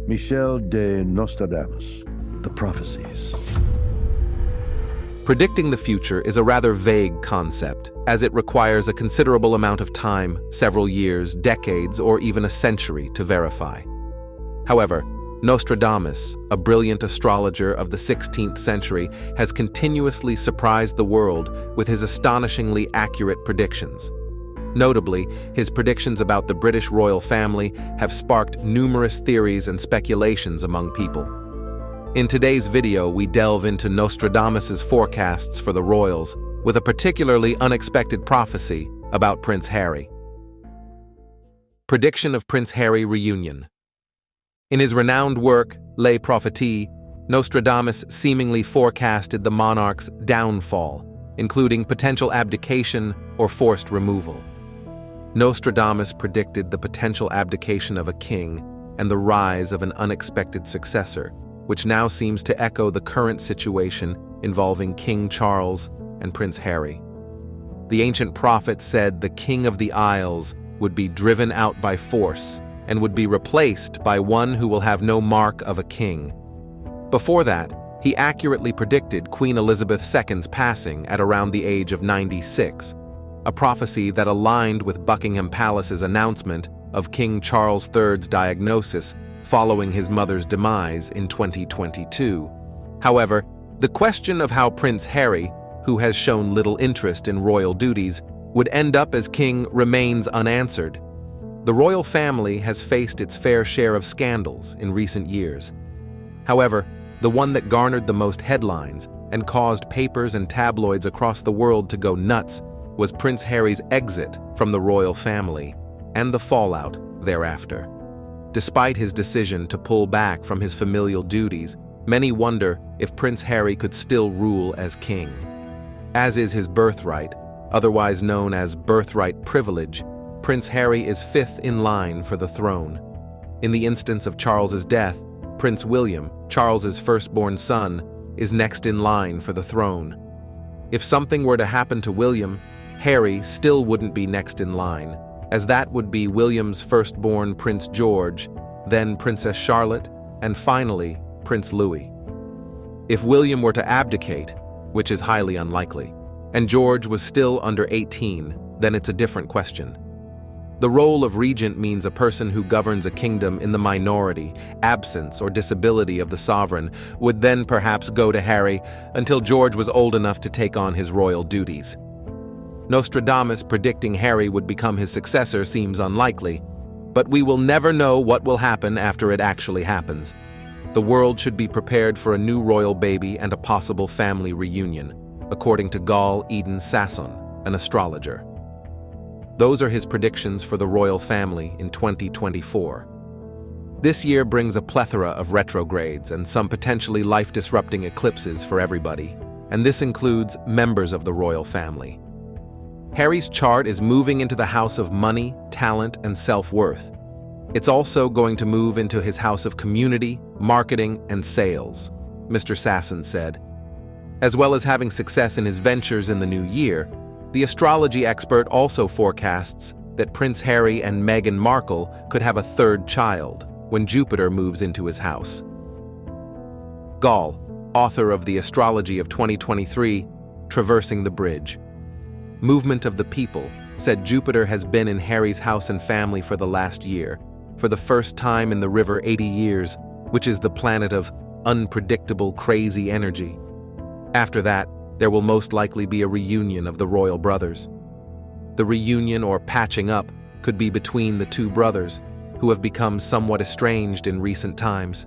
Michel de Nostradamus, The Prophecies. Predicting the future is a rather vague concept, as it requires a considerable amount of time, several years, decades, or even a century to verify. However, Nostradamus, a brilliant astrologer of the 16th century, has continuously surprised the world with his astonishingly accurate predictions. Notably, his predictions about the British royal family have sparked numerous theories and speculations among people. In today's video, we delve into Nostradamus's forecasts for the royals, with a particularly unexpected prophecy about Prince Harry. Prediction of Prince Harry reunion. In his renowned work, Les Prophéties, Nostradamus seemingly forecasted the monarch's downfall, including potential abdication or forced removal. Nostradamus predicted the potential abdication of a king and the rise of an unexpected successor, which now seems to echo the current situation involving King Charles and Prince Harry. The ancient prophet said the King of the Isles would be driven out by force and would be replaced by one who will have no mark of a king. Before that, he accurately predicted Queen Elizabeth II's passing at around the age of 96, a prophecy that aligned with Buckingham Palace's announcement of King Charles III's diagnosis following his mother's demise in 2022. However, the question of how Prince Harry, who has shown little interest in royal duties, would end up as king remains unanswered. The royal family has faced its fair share of scandals in recent years. However, the one that garnered the most headlines and caused papers and tabloids across the world to go nuts was Prince Harry's exit from the royal family and the fallout thereafter. Despite his decision to pull back from his familial duties, many wonder if Prince Harry could still rule as king. As is his birthright, otherwise known as birthright privilege, Prince Harry is fifth in line for the throne. In the instance of Charles's death, Prince William, Charles's firstborn son, is next in line for the throne. If something were to happen to William, Harry still wouldn't be next in line, as that would be William's firstborn Prince George, then Princess Charlotte, and finally, Prince Louis. If William were to abdicate, which is highly unlikely, and George was still under 18, then it's a different question. The role of regent means a person who governs a kingdom in the minority, absence, or disability of the sovereign would then perhaps go to Harry until George was old enough to take on his royal duties. Nostradamus predicting Harry would become his successor seems unlikely, but we will never know what will happen after it actually happens. The world should be prepared for a new royal baby and a possible family reunion, according to Gall Eden Sasson, an astrologer. Those are his predictions for the royal family in 2024. This year brings a plethora of retrogrades and some potentially life-disrupting eclipses for everybody, and this includes members of the royal family. Harry's chart is moving into the house of money, talent, and self-worth. It's also going to move into his house of community, marketing, and sales, Mr. Sasson said. As well as having success in his ventures in the new year, the astrology expert also forecasts that Prince Harry and Meghan Markle could have a third child when Jupiter moves into his house. Gall, author of the Astrology of 2023, Traversing the Bridge. Movement of the People, said Jupiter has been in Harry's house and family for the last year, for the first time in the river 80 years, which is the planet of unpredictable, crazy energy. After that, there will most likely be a reunion of the royal brothers. The reunion or patching up could be between the two brothers, who have become somewhat estranged in recent times.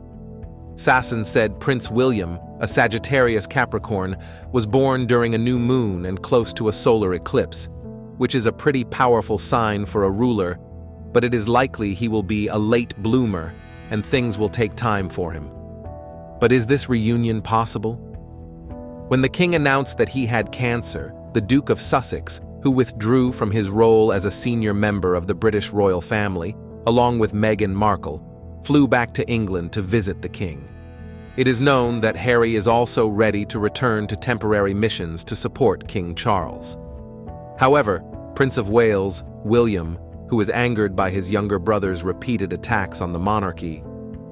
Sasson said Prince William, a Sagittarius Capricorn, was born during a new moon and close to a solar eclipse, which is a pretty powerful sign for a ruler, but it is likely he will be a late bloomer and things will take time for him. But is this reunion possible? When the king announced that he had cancer, the Duke of Sussex, who withdrew from his role as a senior member of the British royal family, along with Meghan Markle, flew back to England to visit the king. It is known that Harry is also ready to return to temporary missions to support King Charles. However, Prince of Wales, William, who is angered by his younger brother's repeated attacks on the monarchy,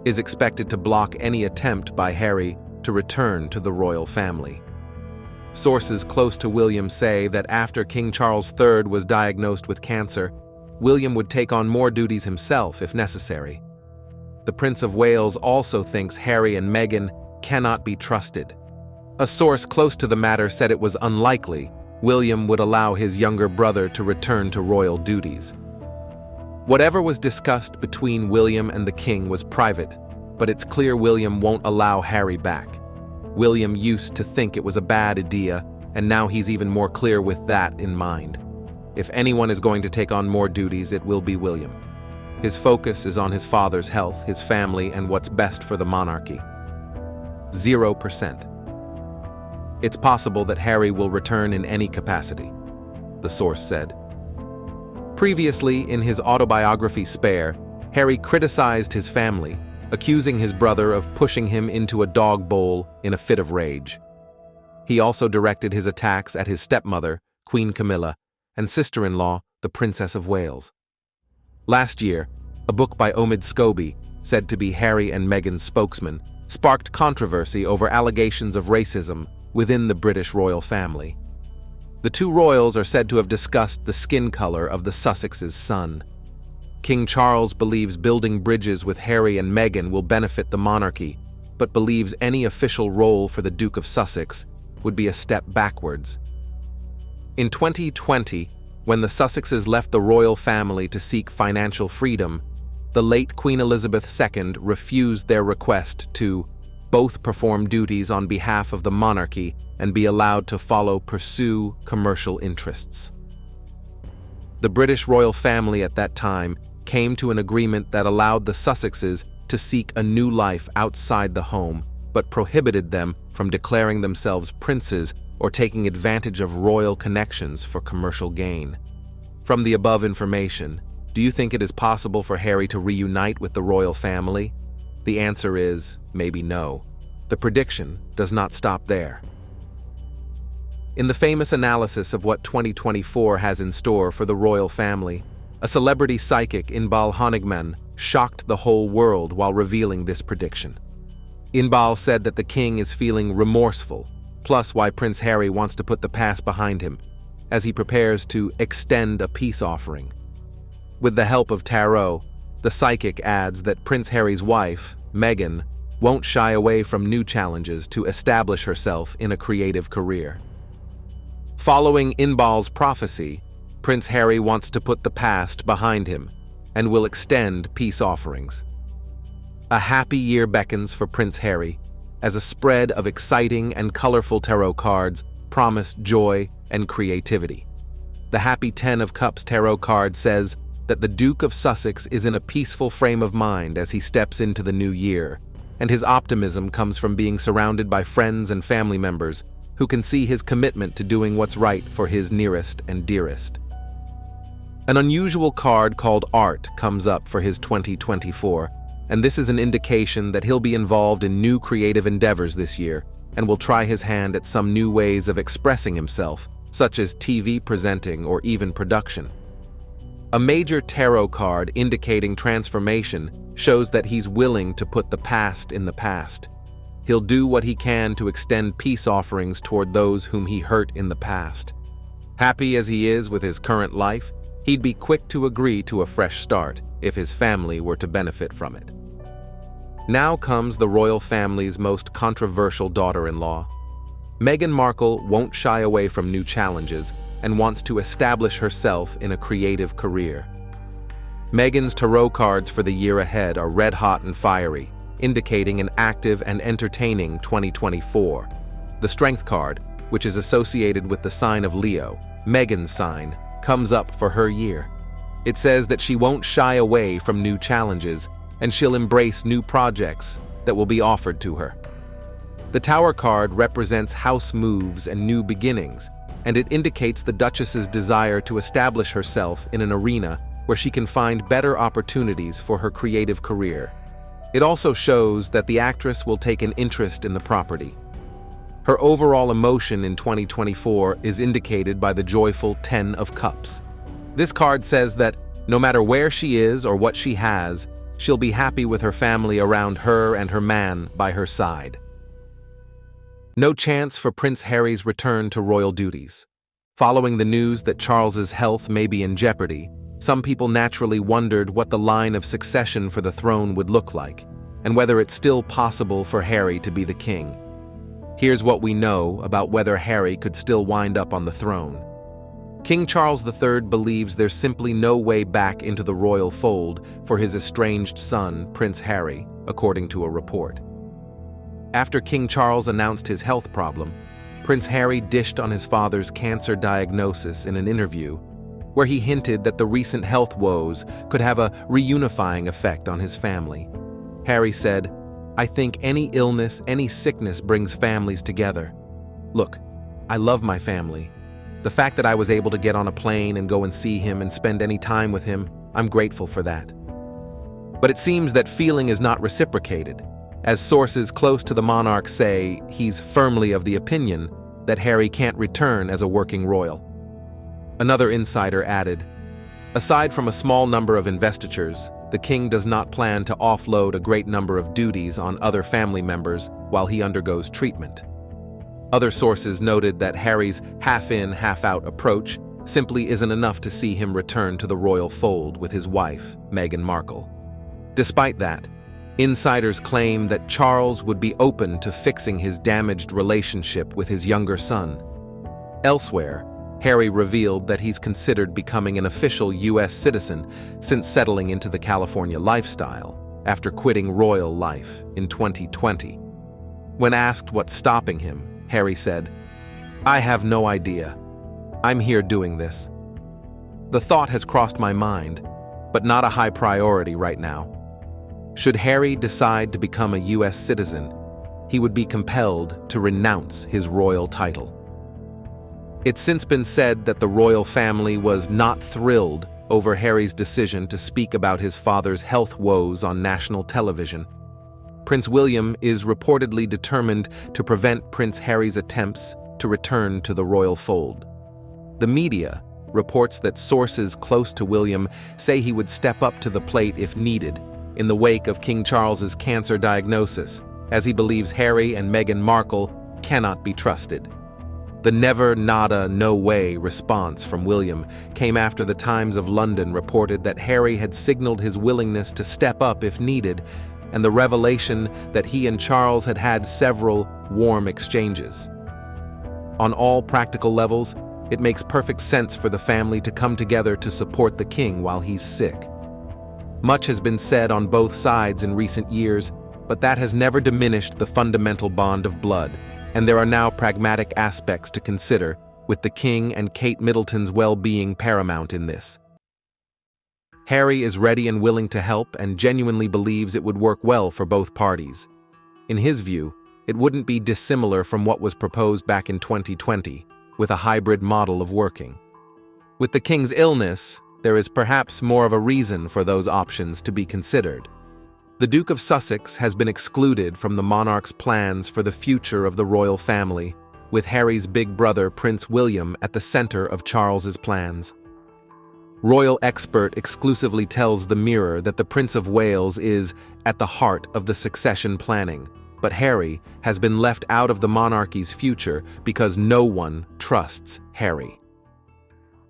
is expected to block any attempt by Harry to return to the royal family. Sources close to William say that after King Charles III was diagnosed with cancer, William would take on more duties himself if necessary. The Prince of Wales also thinks Harry and Meghan cannot be trusted. A source close to the matter said it was unlikely William would allow his younger brother to return to royal duties. Whatever was discussed between William and the king was private, but it's clear William won't allow Harry back. William used to think it was a bad idea, and now he's even more clear with that in mind. If anyone is going to take on more duties, it will be William. His focus is on his father's health, his family, and what's best for the monarchy. 0%. It's possible that Harry will return in any capacity, the source said. Previously, in his autobiography Spare, Harry criticized his family, accusing his brother of pushing him into a dog bowl in a fit of rage. He also directed his attacks at his stepmother, Queen Camilla, and sister-in-law, the Princess of Wales. Last year, a book by Omid Scobie, said to be Harry and Meghan's spokesman, sparked controversy over allegations of racism within the British royal family. The two royals are said to have discussed the skin color of the Sussex's son. King Charles believes building bridges with Harry and Meghan will benefit the monarchy, but believes any official role for the Duke of Sussex would be a step backwards. In 2020, when the Sussexes left the royal family to seek financial freedom, the late Queen Elizabeth II refused their request to both perform duties on behalf of the monarchy and be allowed to pursue commercial interests. The British royal family at that time came to an agreement that allowed the Sussexes to seek a new life outside the home, but prohibited them from declaring themselves princes or taking advantage of royal connections for commercial gain. From the above information, do you think it is possible for Harry to reunite with the royal family? The answer is maybe no. The prediction does not stop there. In the famous analysis of what 2024 has in store for the royal family, a celebrity psychic, Inbal Honigman, shocked the whole world while revealing this prediction. Inbal said that the king is feeling remorseful, plus why Prince Harry wants to put the past behind him, as he prepares to extend a peace offering. With the help of tarot, the psychic adds that Prince Harry's wife, Meghan, won't shy away from new challenges to establish herself in a creative career. Following Inbal's prophecy, Prince Harry wants to put the past behind him and will extend peace offerings. A happy year beckons for Prince Harry, as a spread of exciting and colorful tarot cards promise joy and creativity. The Happy 10 of Cups tarot card says that the Duke of Sussex is in a peaceful frame of mind as he steps into the new year, and his optimism comes from being surrounded by friends and family members who can see his commitment to doing what's right for his nearest and dearest. An unusual card called Art comes up for his 2024, and this is an indication that he'll be involved in new creative endeavors this year and will try his hand at some new ways of expressing himself, such as TV presenting or even production. A major tarot card indicating transformation shows that he's willing to put the past in the past. He'll do what he can to extend peace offerings toward those whom he hurt in the past. Happy as he is with his current life, he'd be quick to agree to a fresh start if his family were to benefit from it. Now comes the royal family's most controversial daughter-in-law. Meghan Markle won't shy away from new challenges and wants to establish herself in a creative career. Meghan's tarot cards for the year ahead are red hot and fiery, indicating an active and entertaining 2024. The Strength card, which is associated with the sign of Leo, Meghan's sign, comes up for her year. It says that she won't shy away from new challenges and she'll embrace new projects that will be offered to her. The Tower card represents house moves and new beginnings, and it indicates the Duchess's desire to establish herself in an arena where she can find better opportunities for her creative career. It also shows that the actress will take an interest in the property. Her overall emotion in 2024 is indicated by the joyful 10 of Cups. This card says that no matter where she is or what she has, she'll be happy with her family around her and her man by her side. No chance for Prince Harry's return to royal duties. Following the news that Charles's health may be in jeopardy, some people naturally wondered what the line of succession for the throne would look like, and whether it's still possible for Harry to be the king. Here's what we know about whether Harry could still wind up on the throne. King Charles III believes there's simply no way back into the royal fold for his estranged son, Prince Harry, according to a report. After King Charles announced his health problem, Prince Harry dished on his father's cancer diagnosis in an interview, where he hinted that the recent health woes could have a reunifying effect on his family. Harry said, "I think any illness, any sickness brings families together. Look, I love my family. The fact that I was able to get on a plane and go and see him and spend any time with him, I'm grateful for that." But it seems that feeling is not reciprocated, as sources close to the monarch say he's firmly of the opinion that Harry can't return as a working royal. Another insider added, "Aside from a small number of investitures, the king does not plan to offload a great number of duties on other family members while he undergoes treatment." Other sources noted that Harry's half-in, half-out approach simply isn't enough to see him return to the royal fold with his wife, Meghan Markle. Despite that, insiders claim that Charles would be open to fixing his damaged relationship with his younger son. Elsewhere, Harry revealed that he's considered becoming an official U.S. citizen since settling into the California lifestyle after quitting royal life in 2020. When asked what's stopping him, Harry said, "I have no idea. I'm here doing this. The thought has crossed my mind, but not a high priority right now." Should Harry decide to become a U.S. citizen, he would be compelled to renounce his royal title. It's since been said that the royal family was not thrilled over Harry's decision to speak about his father's health woes on national television. Prince William is reportedly determined to prevent Prince Harry's attempts to return to the royal fold. The media reports that sources close to William say he would step up to the plate if needed in the wake of King Charles's cancer diagnosis, as he believes Harry and Meghan Markle cannot be trusted. The never, nada, no way response from William came after the Times of London reported that Harry had signaled his willingness to step up if needed, and the revelation that he and Charles had had several warm exchanges. On all practical levels, it makes perfect sense for the family to come together to support the king while he's sick. Much has been said on both sides in recent years, but that has never diminished the fundamental bond of blood, and there are now pragmatic aspects to consider, with the king and Kate Middleton's well-being paramount in this. Harry is ready and willing to help and genuinely believes it would work well for both parties. In his view, it wouldn't be dissimilar from what was proposed back in 2020, with a hybrid model of working. With the king's illness, there is perhaps more of a reason for those options to be considered. The Duke of Sussex has been excluded from the monarch's plans for the future of the royal family, with Harry's big brother Prince William at the center of Charles's plans. Royal expert exclusively tells the Mirror that the Prince of Wales is at the heart of the succession planning, but Harry has been left out of the monarchy's future because no one trusts Harry.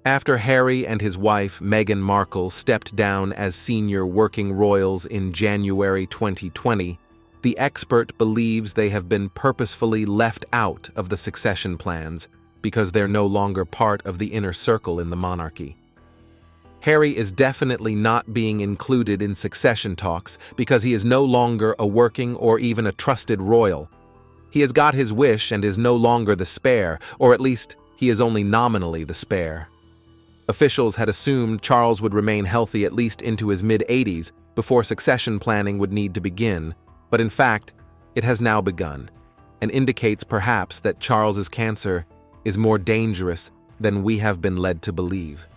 After Harry and his wife Meghan Markle stepped down as senior working royals in January 2020, the expert believes they have been purposefully left out of the succession plans because they're no longer part of the inner circle in the monarchy. Harry is definitely not being included in succession talks because he is no longer a working or even a trusted royal. He has got his wish and is no longer the spare, or at least he is only nominally the spare. Officials had assumed Charles would remain healthy at least into his mid-80s before succession planning would need to begin, but in fact, it has now begun, and indicates perhaps that Charles's cancer is more dangerous than we have been led to believe.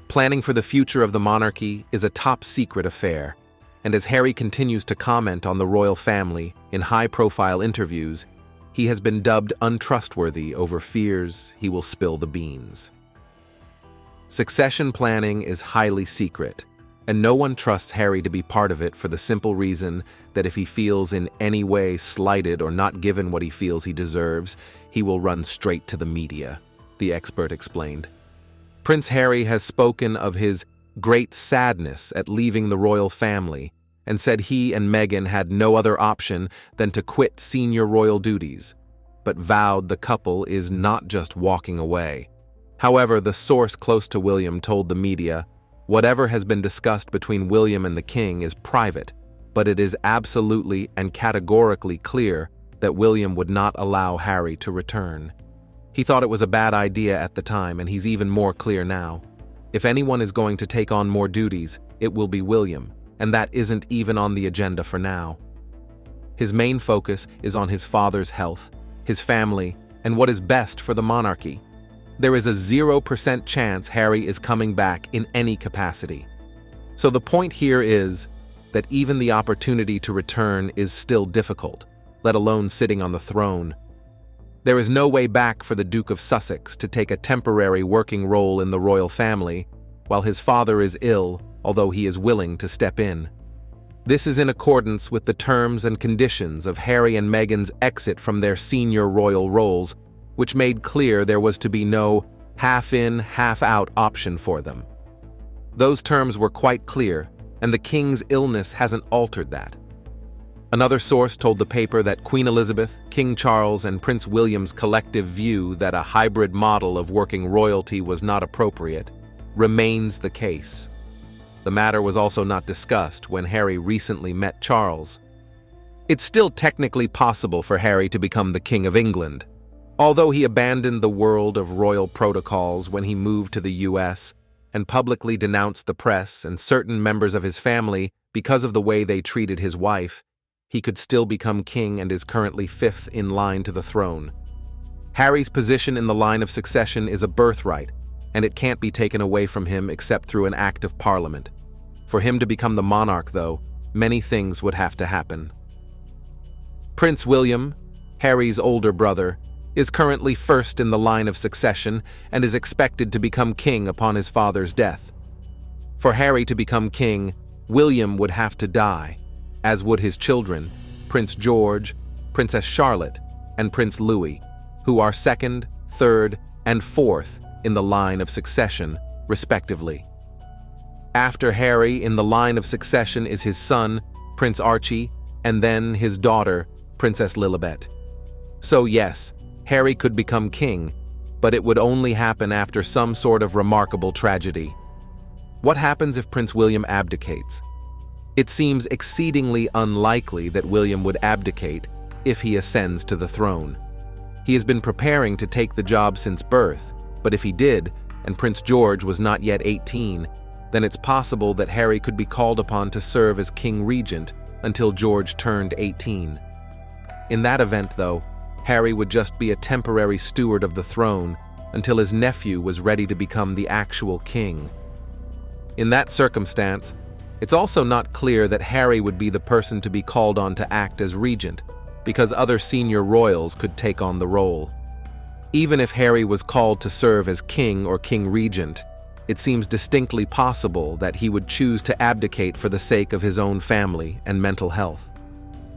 Planning for the future of the monarchy is a top-secret affair, and as Harry continues to comment on the royal family in high-profile interviews, he has been dubbed untrustworthy over fears he will spill the beans. Succession planning is highly secret, and no one trusts Harry to be part of it for the simple reason that if he feels in any way slighted or not given what he feels he deserves, he will run straight to the media, the expert explained. Prince Harry has spoken of his great sadness at leaving the royal family and said he and Meghan had no other option than to quit senior royal duties, but vowed the couple is not just walking away. However, the source close to William told the media, "Whatever has been discussed between William and the king is private, but it is absolutely and categorically clear that William would not allow Harry to return. He thought it was a bad idea at the time, and he's even more clear now. If anyone is going to take on more duties, it will be William, and that isn't even on the agenda for now. His main focus is on his father's health, his family, and what is best for the monarchy. There is a 0% chance Harry is coming back in any capacity. So the point here is that even the opportunity to return is still difficult, let alone sitting on the throne. There is no way back for the Duke of Sussex to take a temporary working role in the royal family while his father is ill, although he is willing to step in. This is in accordance with the terms and conditions of Harry and Meghan's exit from their senior royal roles, which made clear there was to be no half-in, half-out option for them. Those terms were quite clear, and the king's illness hasn't altered that. Another source told the paper that Queen Elizabeth, King Charles, and Prince William's collective view that a hybrid model of working royalty was not appropriate remains the case. The matter was also not discussed when Harry recently met Charles. It's still technically possible for Harry to become the King of England. Although he abandoned the world of royal protocols when he moved to the US and publicly denounced the press and certain members of his family because of the way they treated his wife, he could still become king and is currently 5th in line to the throne. Harry's position in the line of succession is a birthright, and it can't be taken away from him except through an act of parliament. For him to become the monarch, though, many things would have to happen. Prince William, Harry's older brother, is currently 1st in the line of succession and is expected to become king upon his father's death. For Harry to become king, William would have to die, as would his children, Prince George, Princess Charlotte, and Prince Louis, who are 2nd, 3rd, and 4th in the line of succession, respectively. After Harry, in the line of succession is his son, Prince Archie, and then his daughter, Princess Lilibet. So yes, Harry could become king, but it would only happen after some sort of remarkable tragedy. What happens if Prince William abdicates? It seems exceedingly unlikely that William would abdicate if he ascends to the throne. He has been preparing to take the job since birth, but if he did, and Prince George was not yet 18, then it's possible that Harry could be called upon to serve as King Regent until George turned 18. In that event, though, Harry would just be a temporary steward of the throne until his nephew was ready to become the actual king. In that circumstance, it's also not clear that Harry would be the person to be called on to act as regent, because other senior royals could take on the role. Even if Harry was called to serve as king or king regent, it seems distinctly possible that he would choose to abdicate for the sake of his own family and mental health.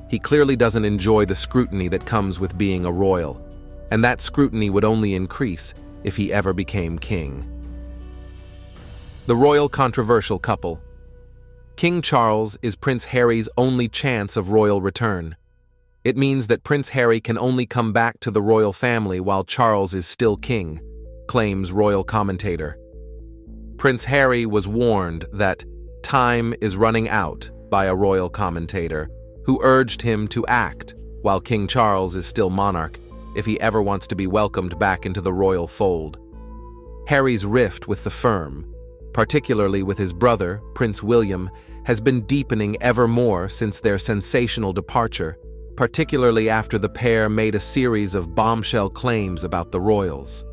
He clearly doesn't enjoy the scrutiny that comes with being a royal, and that scrutiny would only increase if he ever became king. The royal controversial couple. King Charles is Prince Harry's only chance of royal return. It means that Prince Harry can only come back to the royal family while Charles is still king, claims royal commentator. Prince Harry was warned that time is running out by a royal commentator who urged him to act while King Charles is still monarch if he ever wants to be welcomed back into the royal fold. Harry's rift with the firm, particularly with his brother, Prince William, has been deepening ever more since their sensational departure, particularly after the pair made a series of bombshell claims about the royals.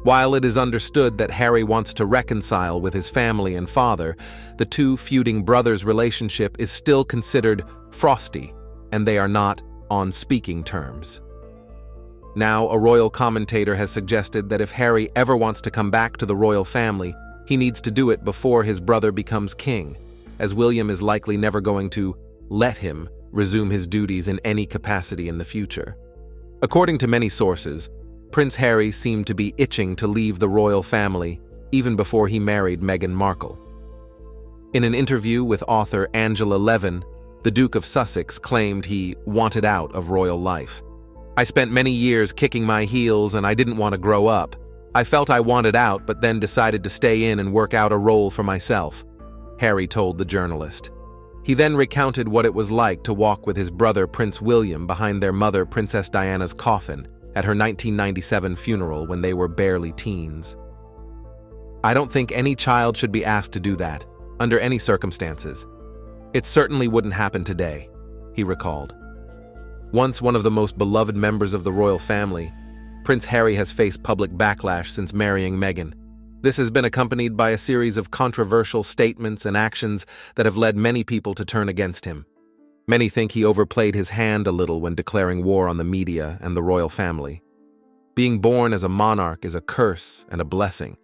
While it is understood that Harry wants to reconcile with his family and father, the two feuding brothers' relationship is still considered frosty, and they are not on speaking terms. Now, a royal commentator has suggested that if Harry ever wants to come back to the royal family, He needs to do it before his brother becomes king, as William is likely never going to let him resume his duties in any capacity in the future. According to many sources, Prince Harry seemed to be itching to leave the royal family even before he married Meghan Markle. In an interview with author Angela Levin, the Duke of Sussex claimed he wanted out of royal life. "I spent many years kicking my heels and I didn't want to grow up. I felt I wanted out but then decided to stay in and work out a role for myself," Harry told the journalist. He then recounted what it was like to walk with his brother Prince William behind their mother Princess Diana's coffin at her 1997 funeral when they were barely teens. "I don't think any child should be asked to do that, under any circumstances. It certainly wouldn't happen today," he recalled. Once one of the most beloved members of the royal family, Prince Harry has faced public backlash since marrying Meghan. This has been accompanied by a series of controversial statements and actions that have led many people to turn against him. Many think he overplayed his hand a little when declaring war on the media and the royal family. Being born as a monarch is a curse and a blessing.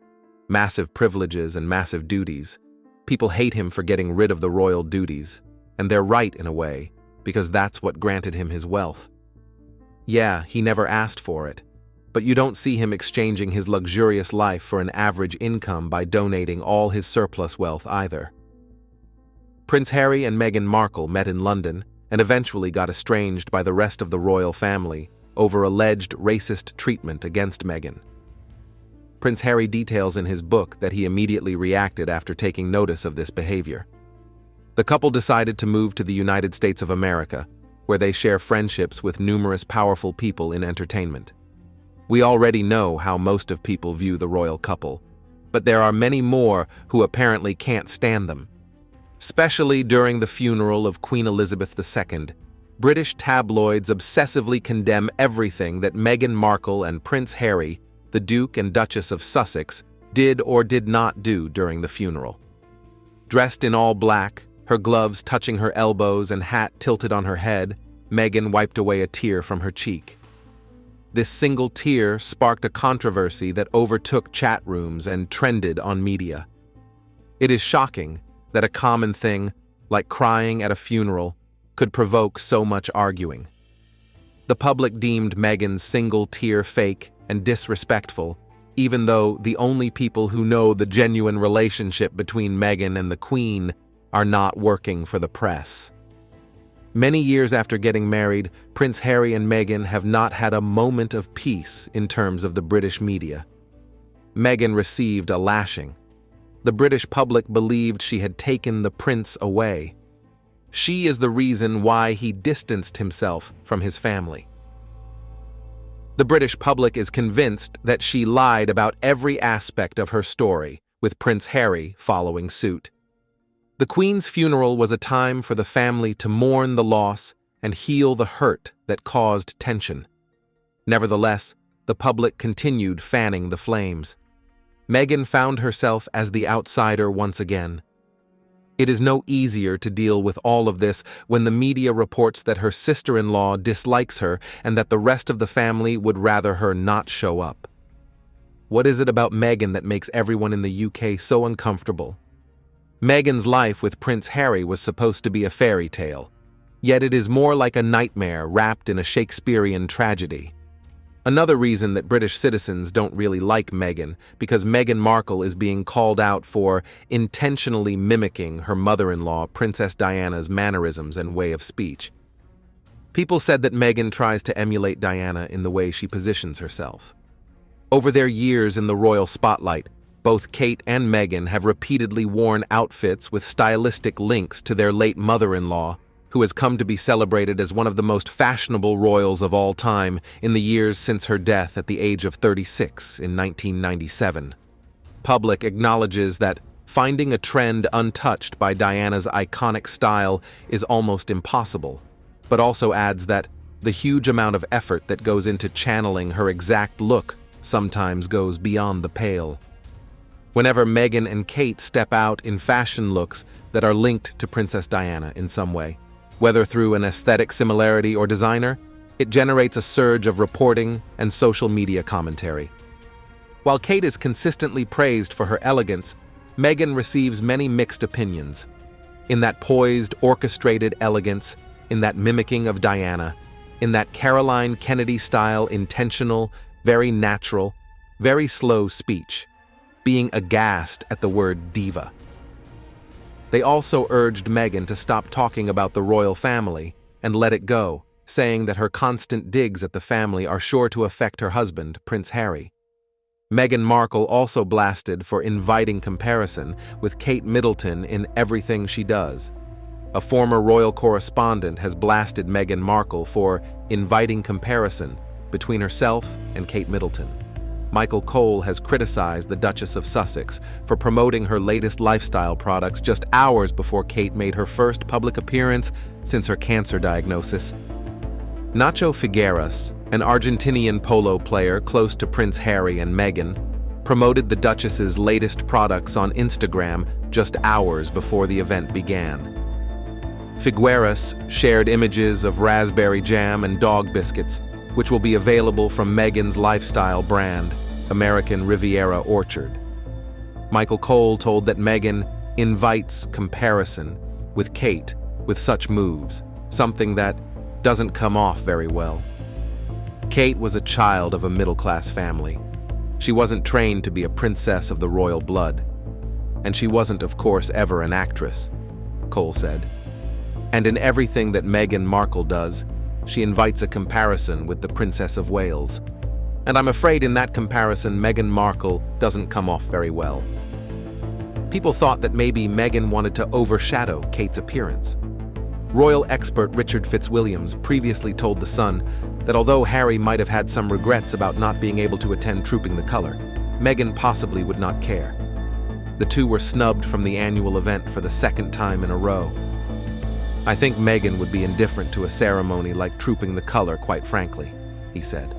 Massive privileges and massive duties. People hate him for getting rid of the royal duties, and they're right in a way, because that's what granted him his wealth. Yeah, he never asked for it, but you don't see him exchanging his luxurious life for an average income by donating all his surplus wealth either. Prince Harry and Meghan Markle met in London and eventually got estranged by the rest of the royal family over alleged racist treatment against Meghan. Prince Harry details in his book that he immediately reacted after taking notice of this behavior. The couple decided to move to the United States of America, where they share friendships with numerous powerful people in entertainment. We already know how most of people view the royal couple, but there are many more who apparently can't stand them. Especially during the funeral of Queen Elizabeth II, British tabloids obsessively condemn everything that Meghan Markle and Prince Harry, the Duke and Duchess of Sussex, did or did not do during the funeral. Dressed in all black, her gloves touching her elbows and hat tilted on her head, Meghan wiped away a tear from her cheek. This single tear sparked a controversy that overtook chat rooms and trended on media. It is shocking that a common thing, like crying at a funeral, could provoke so much arguing. The public deemed Meghan's single tear fake and disrespectful, even though the only people who know the genuine relationship between Meghan and the Queen are not working for the press. Many years after getting married, Prince Harry and Meghan have not had a moment of peace in terms of the British media. Meghan received a lashing. The British public believed she had taken the prince away. She is the reason why he distanced himself from his family. The British public is convinced that she lied about every aspect of her story, with Prince Harry following suit. The Queen's funeral was a time for the family to mourn the loss and heal the hurt that caused tension. Nevertheless, the public continued fanning the flames. Meghan found herself as the outsider once again. It is no easier to deal with all of this when the media reports that her sister-in-law dislikes her and that the rest of the family would rather her not show up. What is it about Meghan that makes everyone in the UK so uncomfortable? Meghan's life with Prince Harry was supposed to be a fairy tale, yet it is more like a nightmare wrapped in a Shakespearean tragedy. Another reason that British citizens don't really like Meghan, because Meghan Markle is being called out for intentionally mimicking her mother-in-law, Princess Diana's mannerisms and way of speech. People said that Meghan tries to emulate Diana in the way she positions herself. Over their years in the royal spotlight, both Kate and Meghan have repeatedly worn outfits with stylistic links to their late mother-in-law, who has come to be celebrated as one of the most fashionable royals of all time in the years since her death at the age of 36 in 1997. Public acknowledges that finding a trend untouched by Diana's iconic style is almost impossible, but also adds that the huge amount of effort that goes into channeling her exact look sometimes goes beyond the pale. Whenever Meghan and Kate step out in fashion looks that are linked to Princess Diana in some way, whether through an aesthetic similarity or designer, it generates a surge of reporting and social media commentary. While Kate is consistently praised for her elegance, Meghan receives many mixed opinions. In that poised, orchestrated elegance, in that mimicking of Diana, in that Caroline Kennedy-style intentional, very natural, very slow speech, being aghast at the word diva. They also urged Meghan to stop talking about the royal family and let it go, saying that her constant digs at the family are sure to affect her husband, Prince Harry. Meghan Markle also blasted for inviting comparison with Kate Middleton in everything she does. A former royal correspondent has blasted Meghan Markle for inviting comparison between herself and Kate Middleton. Michael Cole has criticized the Duchess of Sussex for promoting her latest lifestyle products just hours before Kate made her first public appearance since her cancer diagnosis. Nacho Figueras, an Argentinian polo player close to Prince Harry and Meghan, promoted the Duchess's latest products on Instagram just hours before the event began. Figueras shared images of raspberry jam and dog biscuits, which will be available from Meghan's lifestyle brand, American Riviera Orchard. Michael Cole told that Meghan invites comparison with Kate with such moves, something that doesn't come off very well. Kate was a child of a middle-class family. She wasn't trained to be a princess of the royal blood. And she wasn't, of course, ever an actress, Cole said. And in everything that Meghan Markle does, she invites a comparison with the Princess of Wales. And I'm afraid in that comparison, Meghan Markle doesn't come off very well. People thought that maybe Meghan wanted to overshadow Kate's appearance. Royal expert Richard Fitzwilliams previously told The Sun that although Harry might have had some regrets about not being able to attend Trooping the Colour, Meghan possibly would not care. The two were snubbed from the annual event for the second time in a row. I think Meghan would be indifferent to a ceremony like Trooping the Colour, quite frankly, he said.